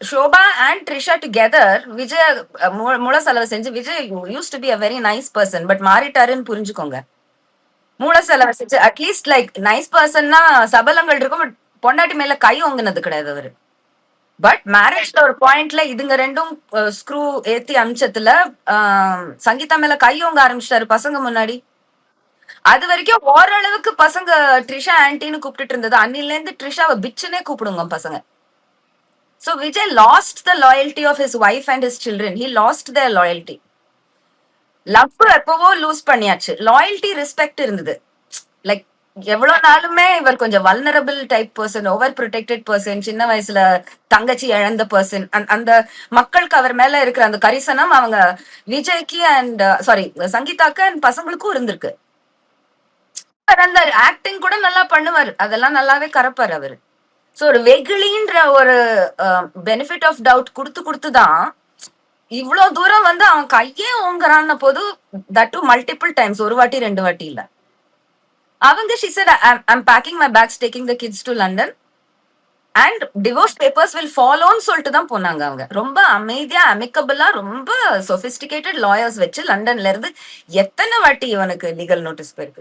Shobha and Trisha together, Vijay மூல செலவு செஞ்சு Vijay used to be a very nice person, but மாறிட்டாருன்னு புரிஞ்சுக்கோங்க. மூல செலவு செஞ்சு அட்லீஸ்ட் லைக் நைஸ் பர்சன்னா சபலங்கள் இருக்கும், பட் பொண்டாட்டி மேல கை ஓங்குனது கிடையாது அவரு. பட் மேரேஜ்ல ஒரு பாயிண்ட்ல இதுங்க ரெண்டும் ஸ்க்ரூ ஏத்தி அமிச்சத்துல சங்கீதா மேல கை ஓங்க ஆரம்பிச்சிட்டாரு பசங்க முன்னாடி. அது வரைக்கும் ஓரளவுக்கு பசங்க ட்ரிஷா ஆன்டின்னு கூப்பிட்டுட்டு இருந்தது. அன்னில இருந்து ட்ரிஷாவை பிச்சுனே கூப்பிடுங்க பசங்க. So Vijay lost the loyalty of his wife and his children. He lost their loyalty. Love எப்பவோ லூஸ் பண்ணியாச்சு. லாயல்டி ரெஸ்பெக்ட் இருந்தது. லைக் எவ்வளவு நாளுமே இவர் கொஞ்சம் vulnerable type person, over protected person, சின்ன வயசுல தங்கச்சி இழந்த பர்சன். அந்த மக்களுக்கு அவர் மேல இருக்கிற அந்த கரிசனம் அவங்க விஜய்க்கு அண்ட் சாரி சங்கீதாக்கு அண்ட் பசங்களுக்கும் இருந்திருக்கு. அந்த ஆக்டிங் கூட நல்லா பண்ணுவார், அதெல்லாம் நல்லாவே கரப்பார் அவரு. சோ ஒரு வெகுளின்ற ஒரு பெனிஃபிட் ஆஃப் டவுட் கொடுத்து கொடுத்துதான் இவ்வளவு தூரம் வந்து அவன் கையே ஓங்குறான்னு போது, தட் டு மல்டிபிள் டைம்ஸ், ஒரு வாட்டி ரெண்டு வாட்டி இல்ல. அவங்க she said I'm packing my bags taking the kids to London and divorce papers will follow ன்னு சொல்லிட்டு தான் போனாங்க. அவங்க ரொம்ப அமைதியா அமிக்கபிளா ரொம்ப சொபிஸ்டிகேட்டட் லாயர்ஸ் வச்சு லண்டன்ல இருந்து எத்தனை வாட்டி இவனுக்கு லீகல் நோட்டீஸ் போயிருக்கு.